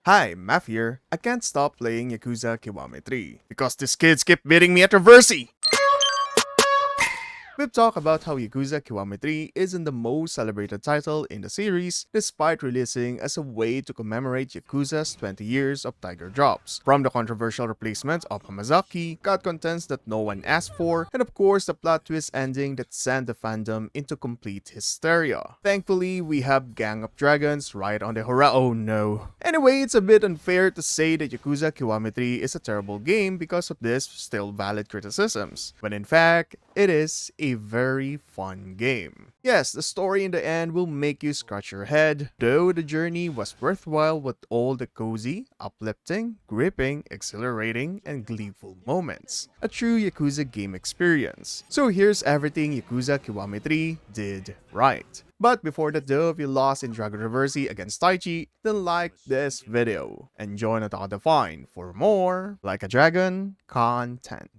Hi, Math here. I can't stop playing Yakuza Kiwami 3 because these kids keep beating me at reversi. We've talked about how Yakuza Kiwami 3 isn't the most celebrated title in the series, despite releasing as a way to commemorate Yakuza's 20 years of Tiger Drops. From the controversial replacement of Hamazaki, cut contents that no one asked for, and of course the plot twist ending that sent the fandom into complete hysteria. Thankfully, we have Gang of Dragons right on the horizon. Oh no. Anyway, it's a bit unfair to say that Yakuza Kiwami 3 is a terrible game because of this still valid criticisms, when in fact, it is a very fun game. Yes, the story in the end will make you scratch your head, though the journey was worthwhile with all the cozy, uplifting, gripping, exhilarating, and gleeful moments. A true Yakuza game experience. So here's everything Yakuza Kiwami 3 did right. But before that though, if you lost in Dragon Reversi against Taichi, then like this video and join Otaku Define for more Like a Dragon content.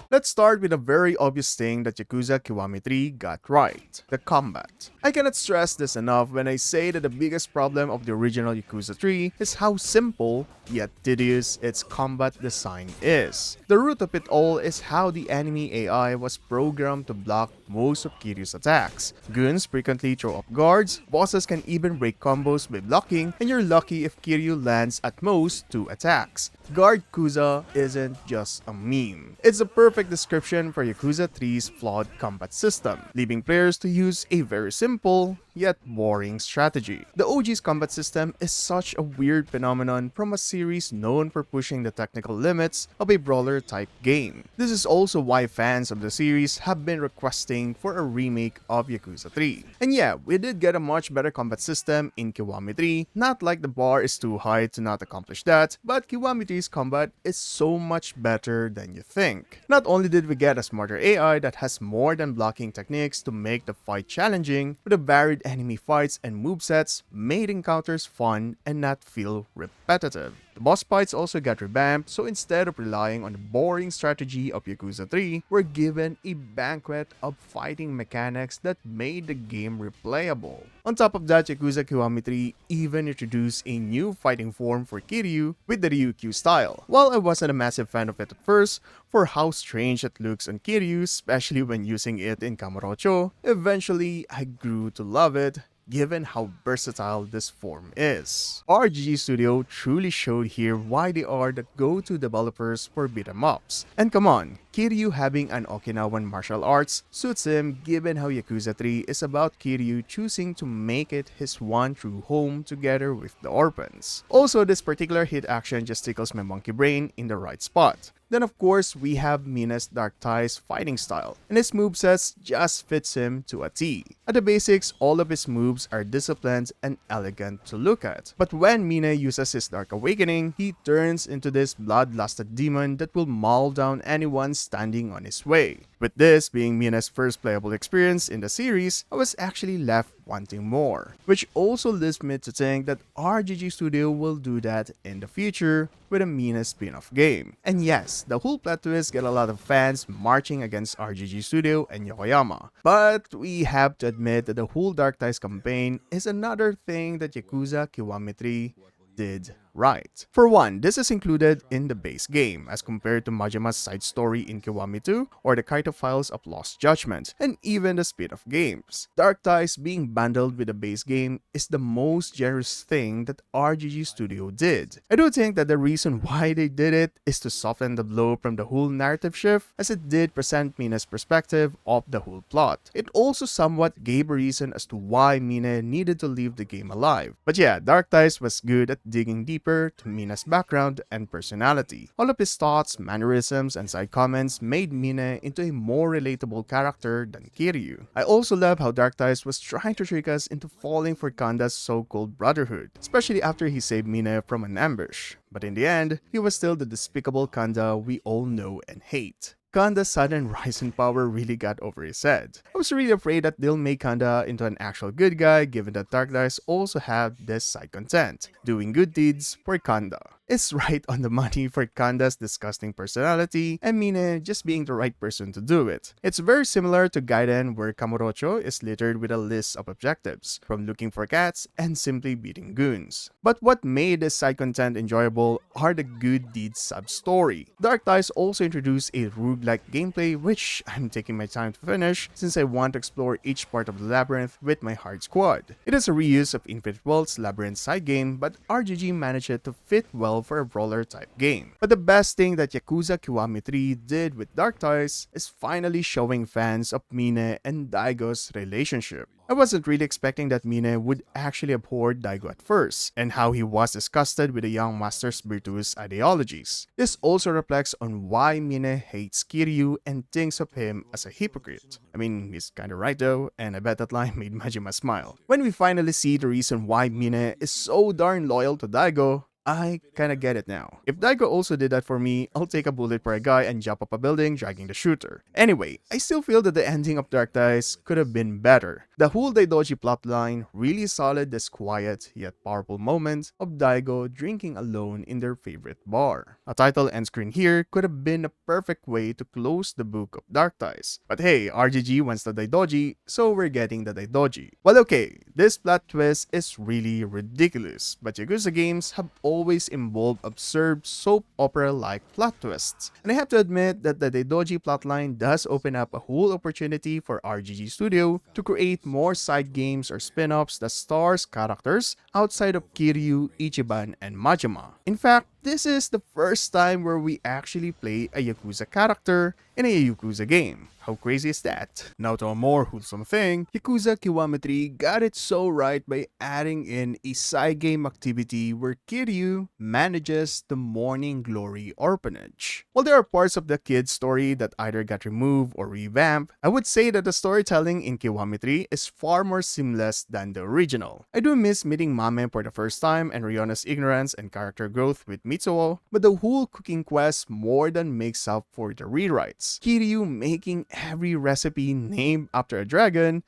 Let's start with a very obvious thing that Yakuza Kiwami 3 got right, the combat. I cannot stress this enough when I say that the biggest problem of the original Yakuza 3 is how simple, yet tedious its combat design is. The root of it all is how the enemy AI was programmed to block most of Kiryu's attacks. Goons frequently throw up guards, bosses can even break combos by blocking, and you're lucky if Kiryu lands at most 2 attacks. Guard Kuza isn't just a meme. It's a perfect description for Yakuza 3's flawed combat system, leaving players to use a very simple, yet boring strategy. The OG's combat system is such a weird phenomenon from a series known for pushing the technical limits of a brawler-type game. This is also why fans of the series have been requesting for a remake of Yakuza 3. And yeah, we did get a much better combat system in Kiwami 3, not like the bar is too high to not accomplish that, but Kiwami 3's combat is so much better than you think. Not only did we get a smarter AI that has more than blocking techniques to make the fight challenging, but the varied enemy fights and movesets made encounters fun and not feel repetitive. The boss fights also got revamped, so instead of relying on the boring strategy of Yakuza 3, we're given a banquet of fighting mechanics that made the game replayable. On top of that, Yakuza Kiwami 3 even introduced a new fighting form for Kiryu with the Ryukyu style. While I wasn't a massive fan of it at first, for how strange it looks on Kiryu, especially when using it in Kamurocho, eventually I grew to love it, given how versatile this form is. RGG Studio truly showed here why they are the go-to developers for beat-em-ups. And come on, Kiryu having an Okinawan martial arts suits him given how Yakuza 3 is about Kiryu choosing to make it his one true home together with the orphans. Also, this particular hit action just tickles my monkey brain in the right spot. Then of course, we have Mine's Dark Ties fighting style, and his movesets just fits him to a T. At the basics, all of his moves are disciplined and elegant to look at. But when Mine uses his Dark Awakening, he turns into this bloodlusted demon that will maul down anyone standing on his way. With this being Mine's first playable experience in the series, I was actually left wanting more. Which also leads me to think that RGG Studio will do that in the future with a Mine spin-off game. And yes, the whole plot twist get a lot of fans marching against RGG Studio and Yokoyama. But we have to admit that the whole Dark Ties campaign is another thing that Yakuza Kiwami 3 did right. For one, this is included in the base game as compared to Majima's side story in Kiwami 2 or the Kaito Files of Lost Judgment, and even the spin-off games. Dark Ties being bundled with the base game is the most generous thing that RGG Studio did. I do think that the reason why they did it is to soften the blow from the whole narrative shift, as it did present Mina's perspective of the whole plot. It also somewhat gave a reason as to why Mina needed to leave the game alive. But yeah, Dark Ties was good at digging deeper to Mina's background and personality. All of his thoughts, mannerisms, and side comments made Mine into a more relatable character than Kiryu. I also love how Dark Ties was trying to trick us into falling for Kanda's so-called brotherhood, especially after he saved Mine from an ambush. But in the end, he was still the despicable Kanda we all know and hate. Kanda's sudden rise in power really got over his head. I was really afraid that they'll make Kanda into an actual good guy given that Dark Dice also have this side content, doing good deeds for Kanda. is right on the money for Kanda's disgusting personality and Mine just being the right person to do it. It's very similar to Gaiden where Kamurocho is littered with a list of objectives, from looking for cats and simply beating goons. But what made this side content enjoyable are the good deeds sub-story. Dark Ties also introduced a roguelike gameplay which I'm taking my time to finish since I want to explore each part of the labyrinth with my hard squad. It is a reuse of Infinite World's Labyrinth side game, but RGG managed it to fit well for a brawler type game. But the best thing that Yakuza Kiwami 3 did with Dark Ties is finally showing fans of Mine and Daigo's relationship. I wasn't really expecting that Mine would actually abhor Daigo at first, and how he was disgusted with the young master's virtuous ideologies. This also reflects on why Mine hates Kiryu and thinks of him as a hypocrite. I mean, he's kinda right though, and I bet that line made Majima smile. When we finally see the reason why Mine is so darn loyal to Daigo, I kinda get it now. If Daigo also did that for me, I'll take a bullet for a guy and jump up a building dragging the shooter. Anyway, I still feel that the ending of Dark Ties could have been better. The whole Daidoji plotline really solid this quiet yet powerful moment of Daigo drinking alone in their favorite bar. A title end screen here could have been a perfect way to close the book of Dark Ties. But hey, RGG wants the Daidoji, so we're getting the Daidoji. Well okay, this plot twist is really ridiculous, but Yakuza games have always involved absurd soap opera-like plot twists. And I have to admit that the Daidoji plotline does open up a whole opportunity for RGG Studio to create more side games or spin-offs that stars characters outside of Kiryu, Ichiban, and Majima. In fact, this is the first time where we actually play a Yakuza character in a Yakuza game. How crazy is that? Now to a more wholesome thing, Yakuza Kiwami 3 got it so right by adding in a side game activity where Kiryu manages the Morning Glory Orphanage. While there are parts of the kid's story that either got removed or revamped, I would say that the storytelling in Kiwami 3 is far more seamless than the original. I do miss meeting Mame for the first time and Ryona's ignorance and character growth with Mitsuo, but the whole cooking quest more than makes up for the rewrites. Kiryu making every recipe named after a dragon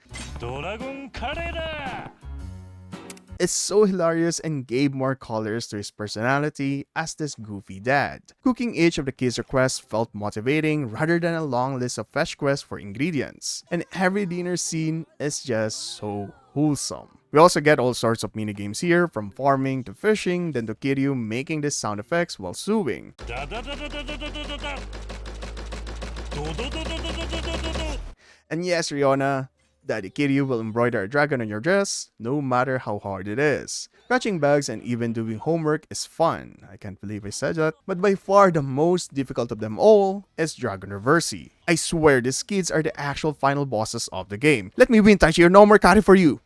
is so hilarious and gave more colors to his personality as this goofy dad. Cooking each of the kids' requests felt motivating rather than a long list of fetch quests for ingredients. And every dinner scene is just so wholesome. We also get all sorts of minigames here, from farming to fishing, then to Kiryu making the sound effects while sewing. And yes, Ryona, Daddy Kiryu will embroider a dragon on your dress, no matter how hard it is. Catching bugs and even doing homework is fun. I can't believe I said that. But by far the most difficult of them all is Dragon Reversi. I swear these kids are the actual final bosses of the game. Let me win, Taichi, or no more Kari for you.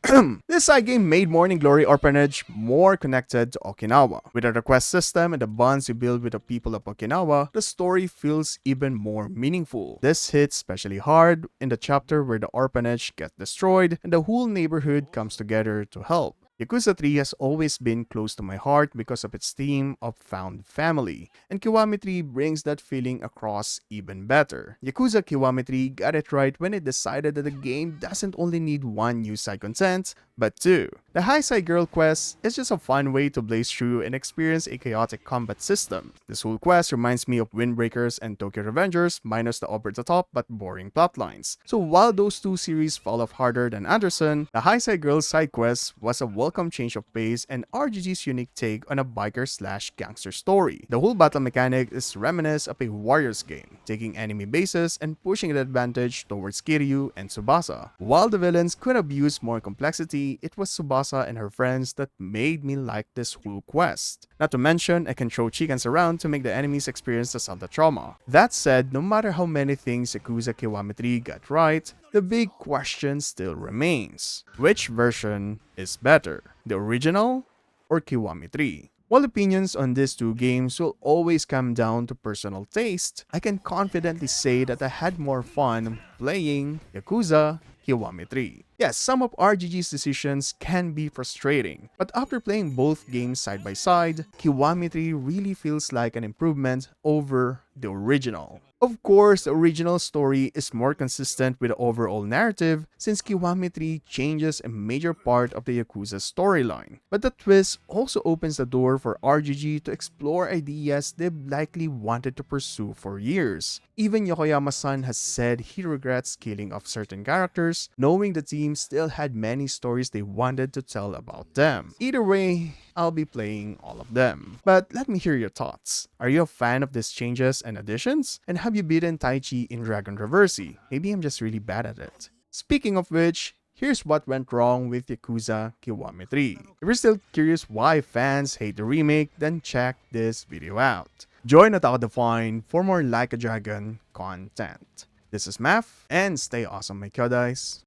This side game made Morning Glory Orphanage more connected to Okinawa. With a request system and the bonds you build with the people of Okinawa, the story feels even more meaningful. This hits especially hard in the chapter where the orphanage gets destroyed and the whole neighborhood comes together to help. Yakuza 3 has always been close to my heart because of its theme of found family, and Kiwami 3 brings that feeling across even better. Yakuza Kiwami 3 got it right when it decided that the game doesn't only need one new side content, but two. The Haisai Girl quest is just a fun way to blaze through and experience a chaotic combat system. This whole quest reminds me of Windbreakers and Tokyo Revengers minus the over-the-top but boring plotlines. So while those two series fall off harder than Anderson, the Haisai Girl side quest was a welcome change of pace and RGG's unique take on a biker/gangster story. The whole battle mechanic is reminiscent of a Warriors game, taking enemy bases and pushing the advantage towards Kiryu and Tsubasa. While the villains could have used more complexity, it was Tsubasa and her friends that made me like this whole quest. Not to mention, I can throw chickens around to make the enemies experience the Zelda trauma. That said, no matter how many things Yakuza Kiwami 3 got right, the big question still remains. Which version is better, the original or Kiwami 3? While opinions on these two games will always come down to personal taste, I can confidently say that I had more fun playing Yakuza Kiwami 3. Yes, some of RGG's decisions can be frustrating, but after playing both games side by side, Kiwami 3 really feels like an improvement over the original. Of course, the original story is more consistent with the overall narrative since Kiwami 3 changes a major part of the Yakuza storyline. But the twist also opens the door for RGG to explore ideas they've likely wanted to pursue for years. Even Yokoyama-san has said he regrets killing off certain characters, knowing the team still had many stories they wanted to tell about them. Either way, I'll be playing all of them. But let me hear your thoughts. Are you a fan of these changes and additions? And have you beaten Taichi in Dragon Reversi? Maybe I'm just really bad at it. Speaking of which, here's what went wrong with Yakuza Kiwami 3. If you're still curious why fans hate the remake, then check this video out. Join Otaku Define for more Like a Dragon content. This is Math, and stay awesome, my kyodais.